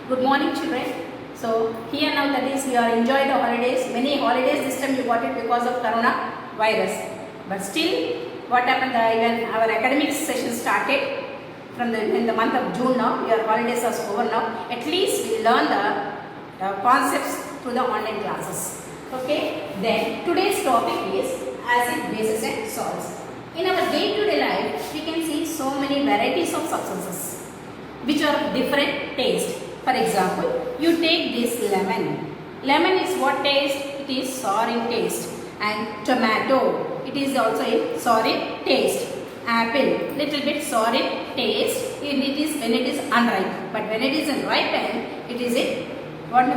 Good morning, children. So here now that is we are enjoying the holidays. Many holidays this time you got it because of corona virus. But still, what happened? Even our academic session started from in the month of June now. Your holidays are over now. At least we learn the concepts through the online classes. Okay. Then today's topic is acid, bases, and salts. In our day-to-day life, we can see so many varieties of substances which are of different taste. For example, you take this lemon. Lemon is what taste? It is sour in taste. And tomato, it is also a sour in taste. Apple, little bit sour in taste. It is when it is unripe. But when it is ripened, it is a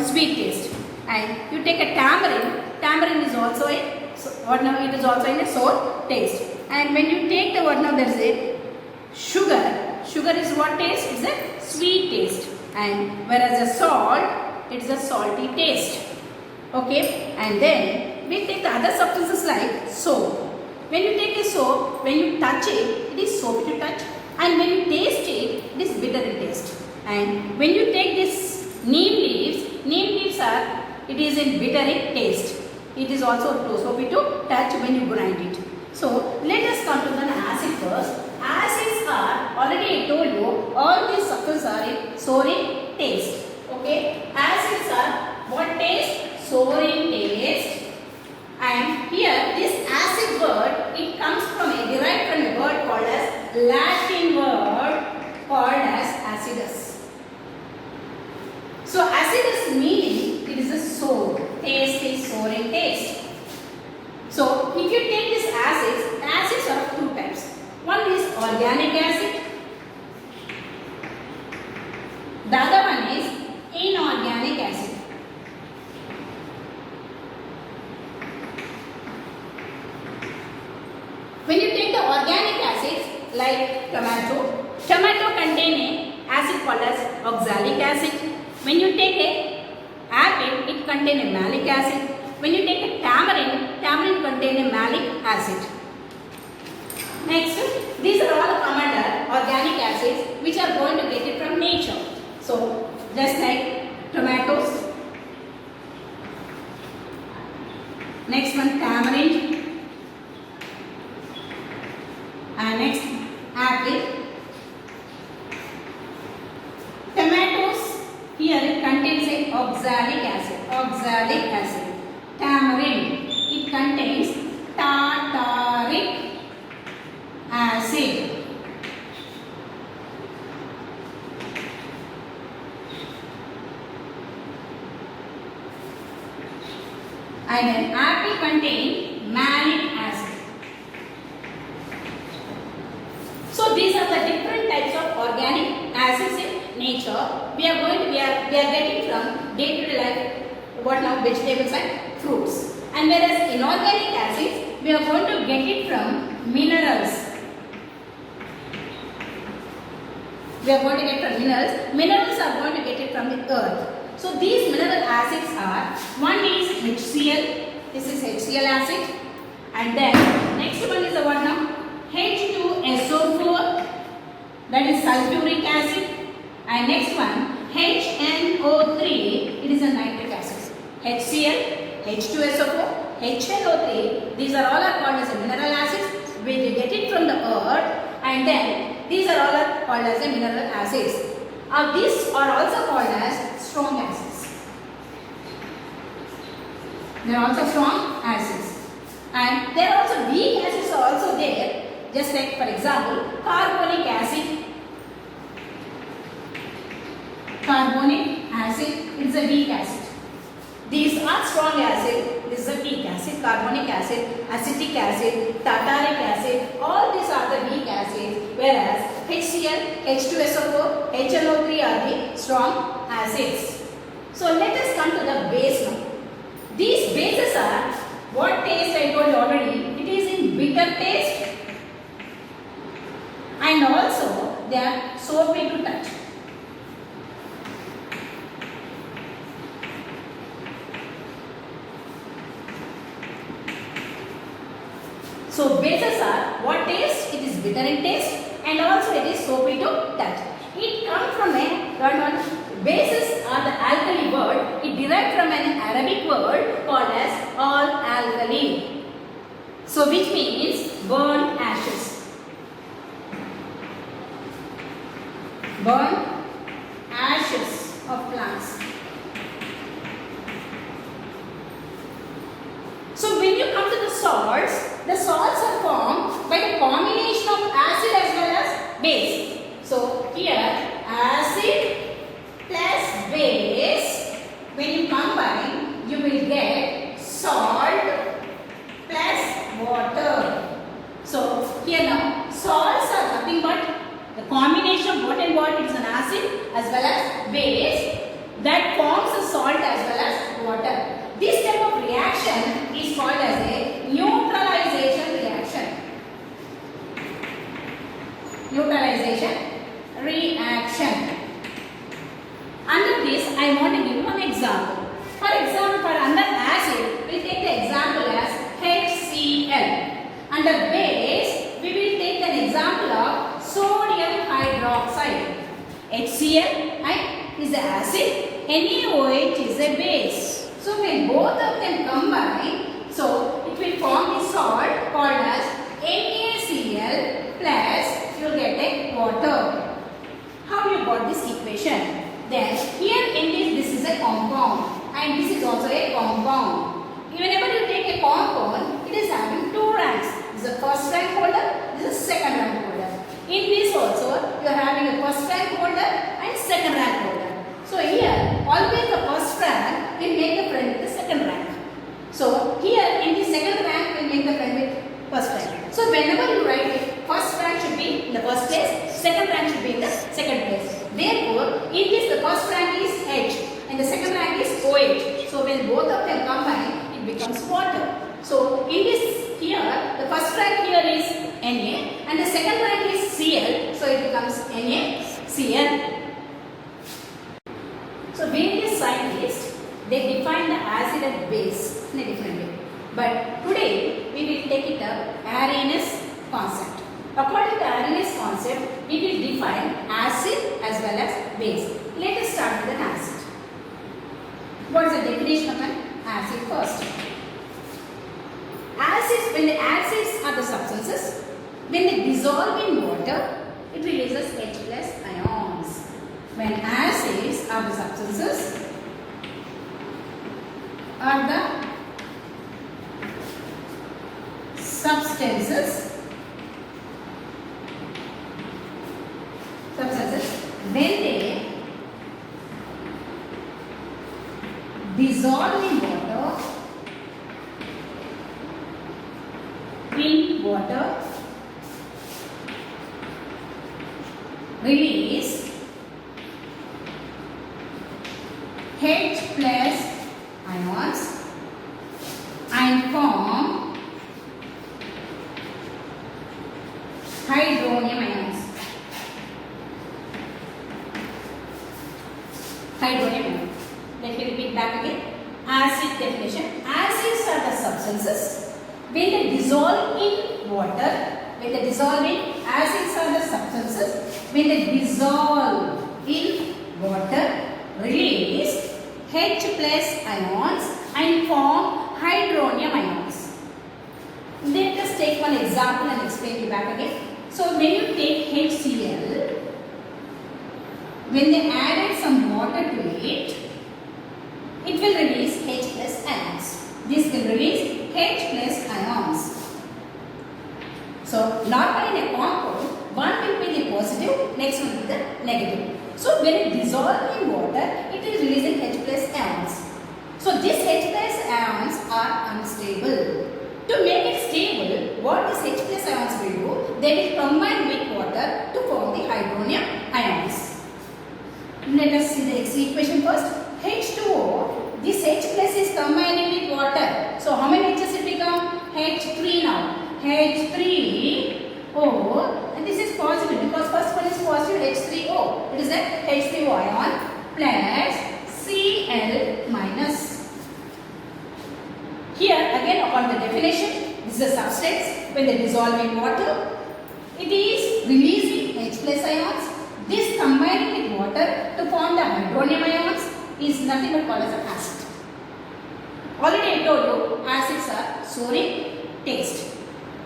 sweet taste. And you take a tamarind. Tamarind is also it is also in a sour taste. And when you take the there is a sugar. Sugar is what taste? It's a sweet taste. And whereas a salt, it's a salty taste. Okay. And then we take the other substances like soap. When you take a soap, when you touch it, it is soapy to touch. And when you taste it, it is bitter in taste. And when you take this neem leaves are, it is in bitter in taste. It is also soapy to touch when you grind it. So let us come to the acid first. Acids are, already I told you, all these substances are in sour in taste. Okay. Acids are what taste? Sour in taste. And here this acid word, it comes from derived from a word called as Latin word called as acidus. So acidus meaning it is a sour. Taste is sour in taste. So if you take this acids are of two types. One is organic acid. The other one is inorganic acid. When you take the organic acids like tomato contain an acid called as oxalic acid. When you take a apple, it contains a malic acid. When you take a tamarind contains a malic acid. Next, these are all come under organic acids which are going to get it from nature. So, just like tomatoes. Next one, tamarind. And next, apple. Tomatoes, here it contains a oxalic acid. Tamarind, it contains tartaric acid. And then apple contains malic acid. So these are the different types of organic acids in nature. We are getting from day-to-day life. What now? Vegetables and fruits. And whereas inorganic acids, we are going to get it from minerals. We are going to get from minerals. Minerals are going to get it from the earth. So these mineral acids are, one is HCl. This is HCl acid. And then next one is the what now? H2SO4. That is sulfuric acid. And next one, HNO3. It is a nitric acid. HCl, H2SO4, HNO3. These are all called as a mineral acids. We get it from the earth. And then these are all called as a mineral acids. These are also called as strong acids. They are also strong acids. And there are also weak acids are also there. Just like for example, carbonic acid. Carbonic acid is a weak acid. These are strong acid. This is a weak acid. Carbonic acid, acetic acid, tartaric acid. All these are the weak acids. Whereas HCl, H2SO4, HNO3 are the strong acids. So let us come to the base now. These bases are what taste I told you already. It is in bitter taste. And also they are soapy to touch. So bases are what taste? It is bitter in taste and also it is soapy to touch. It comes from a bases Arabic word called as all-alkali. So which means burnt ashes. Burnt ashes of plants. So when you come to the salts are formed by the combination of acid as well as base. So here acid plus base, when you combine, you will get salt plus water. So here now salts are nothing but the combination of what and what. It is an acid as well as base that forms a salt as well as water. This type of reaction is called as a neutralization reaction. Neutralization reaction. Under this, I want to give you an example. For example, for under acid, we take the example as HCl. Under base, we will take an example of sodium hydroxide. HCl is the acid, NaOH is the base. So when both of them combine, so it will form the salt called as NaCl plus you will get a water. How you got this equation? Then here in this is a compound and this is also a compound. Whenever you take a compound, it is having two ranks. This is a first rank holder, this is a second rank holder. In this also, you are having a first rank holder and second rank holder. So here, always the first rank will make the friend with the second rank. So here in the second rank will make the friend with first rank. So whenever you write it, first rank should be in the first place, second rank should be in the second place. Therefore, in this the first rank is H and the second rank is OH. So when both of them combine, it becomes water. So in this here, the first rank here is Na and the second rank is Cl. So it becomes NaCl. So various scientists, they define the acid and base in a different way. But today we will take it up Arrhenius concept. According to Arrhenius concept, we will define acid as well as base. Let us start with an acid. What is the definition of an acid first? Acids, when the acids are the substances, when they dissolve in water, it releases H plus ions. When acids are the substances, when they dissolve in water, release H plus ions and form hydronium ions. Hydronium ions. Let me repeat back again. Acid definition. Acids are the substances when they dissolve in water. When they dissolve in, acids are the substances when they dissolve in water, release H plus ions and form hydronium ions. Let us take one example and explain it back again. So when you take HCl, when they added some water to it, it will release H plus ions. This will release H plus ions. So not in a compound, one will be the positive, next one will be the negative. So when it dissolves in water, it is releasing H plus ions. So these H plus ions are unstable. To make it stable, what these H plus ions will do, they will combine with water to form the hydronium ions. Let us see the equation first. H2O, this H plus is combining with water. So how many H's it become? H3 now. H3O, and this is positive because first one is positive, H3O. It is a H3O ion plus Cl minus. Here again upon the definition, this is a substance when they dissolve in water. It is releasing H plus ions. This combining with water to form the hydronium ions is nothing but called as an acid. Already I told you acids are sour in taste.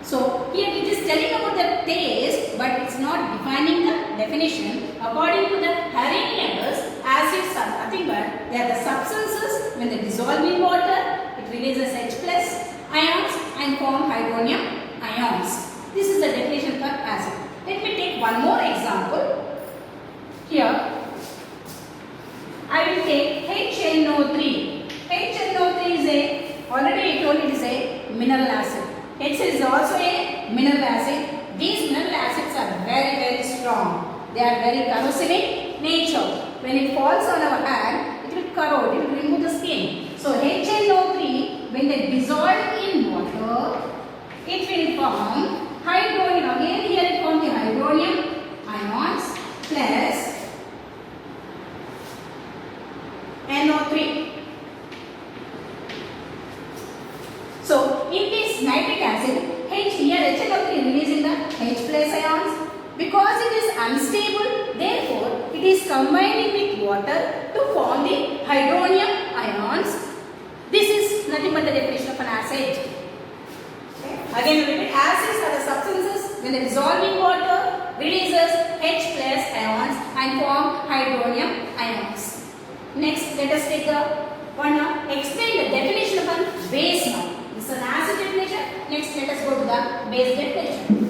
So here it is telling about the taste, but it's not defining the definition. According to the Arrhenius, acids are nothing but they are the substances when they dissolve in water, it releases H plus ions and form hydronium ions. This is the definition for acid. Let me take one more example. Here I will take HNO3. HNO3 is a, already I told it is a mineral acid. H is also a mineral acid. These mineral acids are very strong. They are very corrosive in nature. When it falls on our hand, it will corrode, it will remove the skin. So HNO3, when they dissolve in water, it will form hydronium. Again here it forms the hydronium ions plus NO3. So in this nitric acid, H here HNO3 releasing the H plus ions. Because it is unstable, therefore it is combining with water to form the hydronium ions. This is nothing but the definition of an acid. Okay. Again repeat, acids are the substances when they dissolve in water, releases H plus ions and form hydronium ions. Next, let us take the one explain the definition of a base now. This is an acid definition. Next, let us go to the base definition.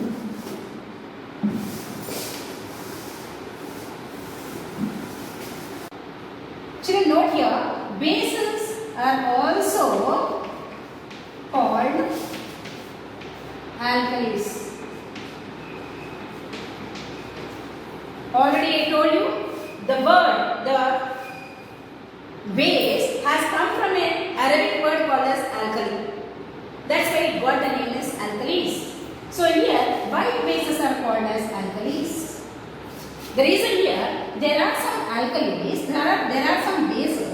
Children, note here, bases are also called alkalis. Already I told you the word, the base has come from an Arabic word called as alkali. That's why it got the name as alkalis. So here, why bases are called as alkalis? The reason here, there are some alkalis, there are some bases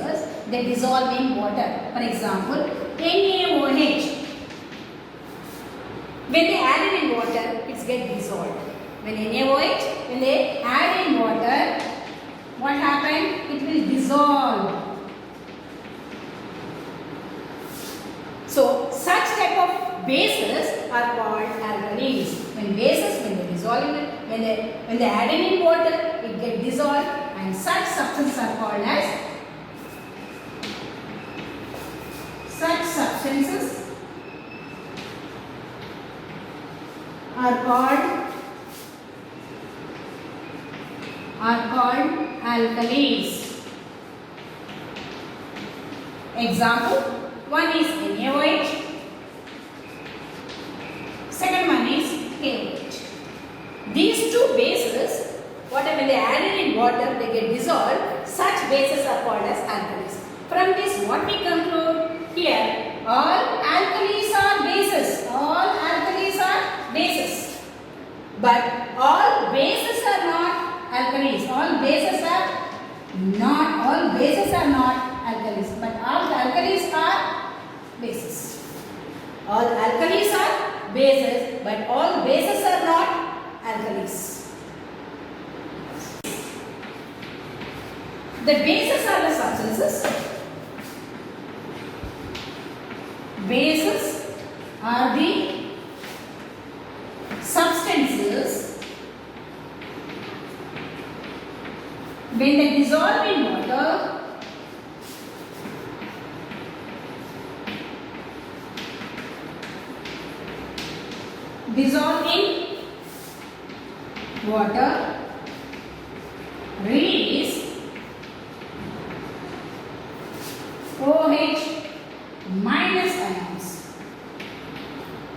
that dissolve in water. For example, NaOH. When they add it in water, it gets dissolved. When NaOH, when they add in water, what happened? It will dissolve. So such type of bases are called alkalis. When bases, when they dissolve in it, when they add in water, it gets dissolved, and such substances are called as alkalis. Example, one is NaOH, second one is KOH. These two bases, whatever they added in water, they get dissolved. Such bases are called as alkalis. From this, what we conclude here, all alkalis are bases. All alkalis are bases. But all bases are not alkalis. All bases are not alkalis. But all alkalis are bases. All alkalis are bases, but all bases are not alkalis. The bases are the substances. Bases are the substances when they dissolve in water, release OH minus ions.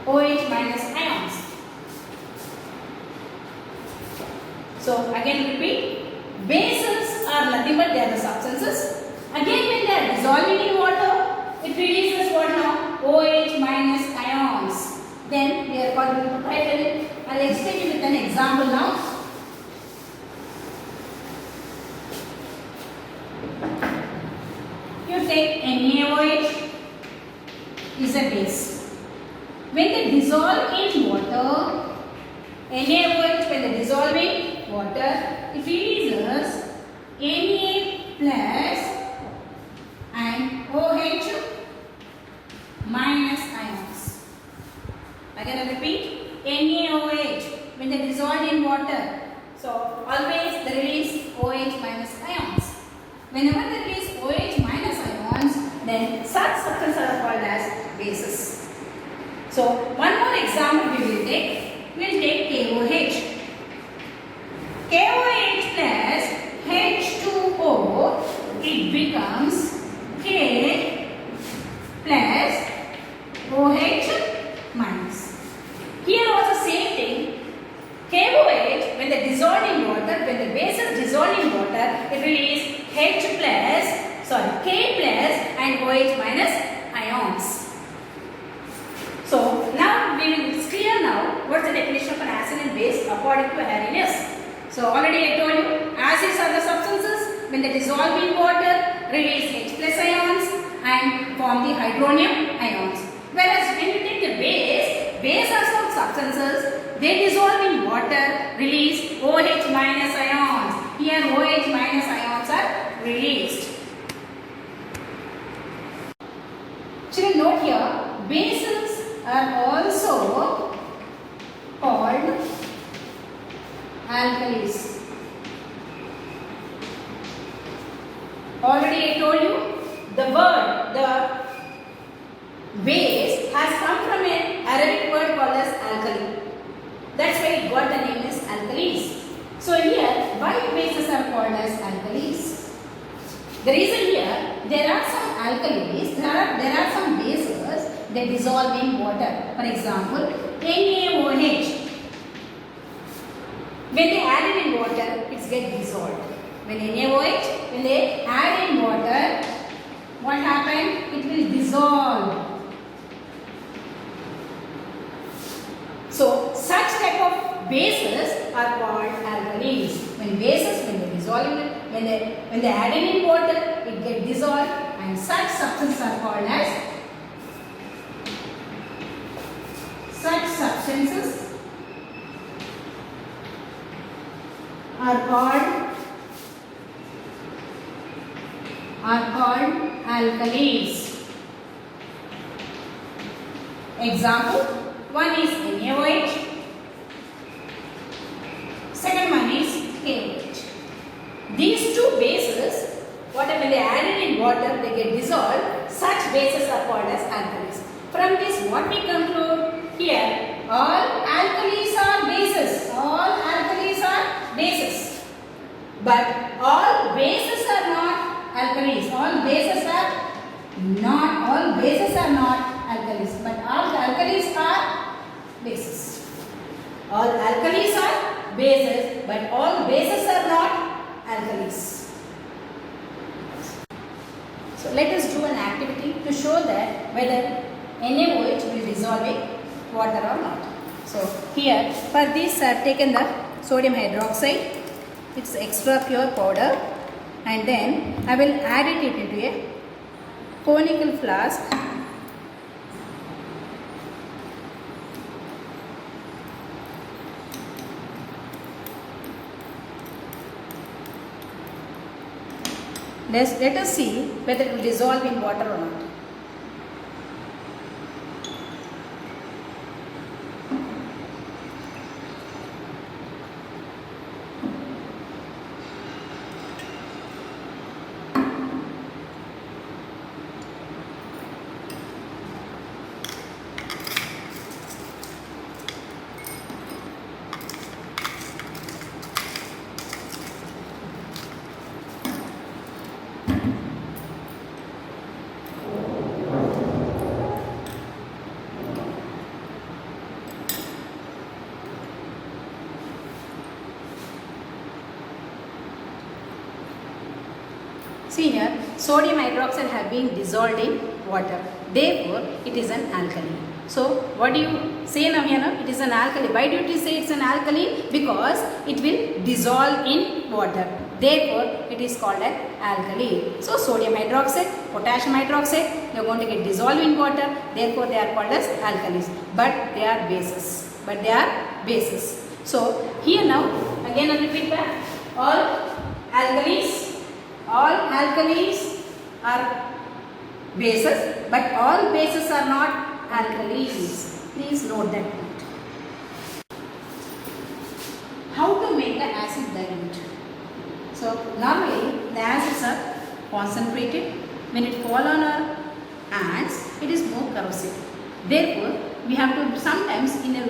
OH minus ions. So again repeat, bases are nothing but they are the substances. Again when they are dissolving in water, it releases what now? OH minus ions. Then we are going to write it. I will explain it with an example now. You take NaOH is a base. When they dissolve in water, NaOH when they dissolve in water, it releases Na plus and OH Whenever there is OH minus ions, then such substances are called as bases. So one more example we will take. We will take KOH. KOH plus H2O, it becomes K plus OH minus. Here also same thing. KOH, when they dissolve in water, when the bases dissolve in water, it release K plus and OH minus ions. So now we will clear now what's the definition of an acid and base according to Arrhenius. So already I told you, acids are the substances when they dissolve in water, release H plus ions and form the hydronium ions. Whereas when you take the base are some substances, they dissolve in water, release OH minus ions. Here OH minus ions are released. Children, note here, bases are also called alkalis. Already I told you, the base has come from an Arabic word called as alkali. That's why it got the name as alkalis. So here, why bases are called as alkalis? The reason here, there are some alkalis, there are some bases that dissolve in water. For example, NaOH. When they add it in water, it gets dissolved. When NaOH, when they add in water, what happens? It will dissolve. So such type of bases are called alkalis. When they dissolve in when they add in water, it gets dissolved, and such substances are called as alkalis. Example, one is NaOH, second one is KOH. These two bases, whatever they added in water, they get dissolved. Such bases are called as alkalis. From this, what we conclude here, all alkalis are bases. All alkalis are bases. But all bases are not alkalis. All bases are not alkalis. But all alkalis are bases. All alkalis are bases, but all bases are not alkalis. So let us do an activity to show that whether NaOH will dissolve in water or not. So here, for this I have taken the sodium hydroxide. It's extra pure powder, and then I will add it into a conical flask. Let us see whether it will dissolve in water or not. See here, sodium hydroxide have been dissolved in water. Therefore, it is an alkali. So, what do you say now here? It is an alkali. Why do you say it's an alkali? Because it will dissolve in water. Therefore, it is called an alkali. So, sodium hydroxide, potassium hydroxide, they are going to get dissolved in water. Therefore, they are called as alkalis. But they are bases. So, here now, again I repeat back. All alkalis are bases, but all bases are not alkalis. Please note that point. How to make the acid dilute? So normally the acids are concentrated. When it fall on our hands, it is more corrosive. Therefore, we have to sometimes in a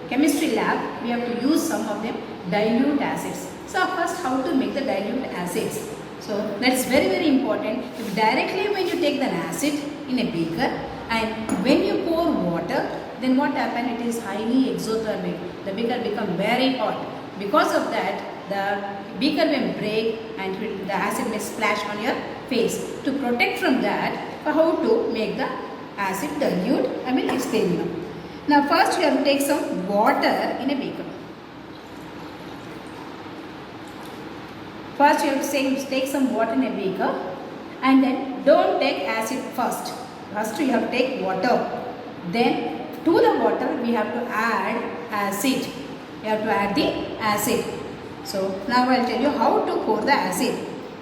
chemistry lab, we have to use some of them dilute acids. So first, how to make the dilute acids? So that's very important. If directly when you take the acid in a beaker and when you pour water, then what happens? It is highly exothermic. The beaker become very hot. Because of that, the beaker will break and the acid may splash on your face. To protect from that, how to make the acid dilute, I will explain now. Now first you have to take some water in a beaker. First you have to take some water in a beaker and then don't take acid first. First you have to take water. Then to the water we have to add acid. You have to add the acid. So now I will tell you how to pour the acid.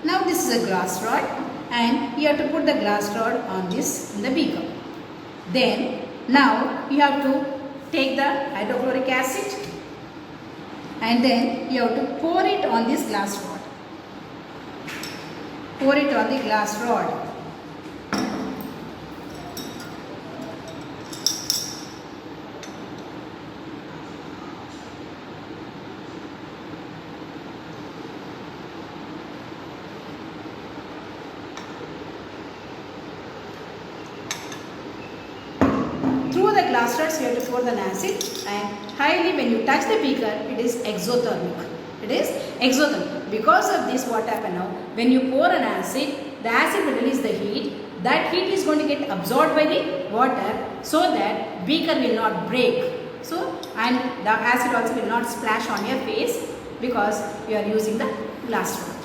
Now this is a glass rod and you have to put the glass rod on this in the beaker. Then now you have to take the hydrochloric acid and then you have to pour it on this glass rod. Pour it on the glass rod. Through the glass rods you have to pour the acid and highly when you touch the beaker it is exothermic. It is exothermic. Because of this what happen now, when you pour an acid, the acid will release the heat. That heat is going to get absorbed by the water so that beaker will not break. So and the acid also will not splash on your face because you are using the glass rod.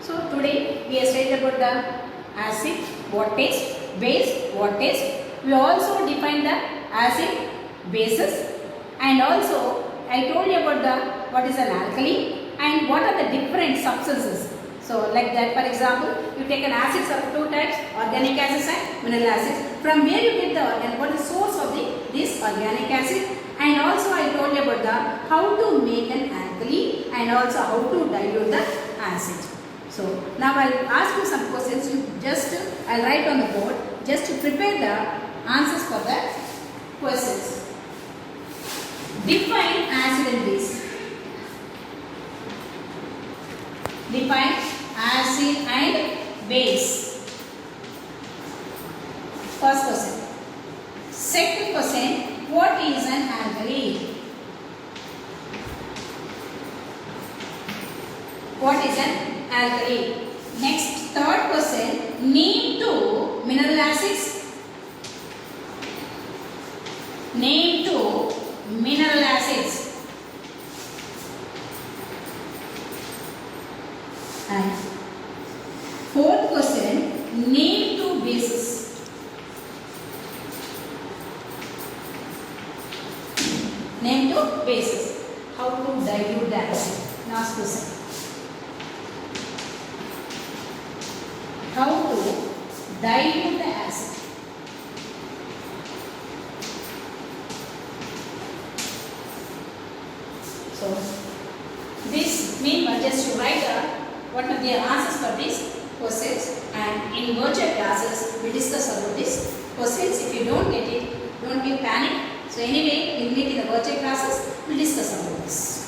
So today we have studied about the acid, what taste, base, what taste. We also defined the acid, bases, and also I told you about the what is an alkali and what are the different substances. So like that, for example, you take an acids of two types, organic acids and mineral acids. From where you get the organic, what is the source of this organic acid, and also I told you about the how to make an alkali and also how to dilute the acid. So now I will ask you some questions. You just I will write on the board just to prepare the answers for the questions. Define acid and base. Define acid and base. First question. Second question. What is an alkali? What is an alkali? Next, third question. Name two mineral acids. Name two mineral acids. And fourth question, name two bases. Name two bases. How to dilute the acid. Last question. How to dilute the acid. So this meanwhile just to write what are the answers for these questions, and in virtual classes we discuss about these questions. If you don't get it, don't be panic. So anyway, we'll meet in the virtual classes, we'll discuss about this.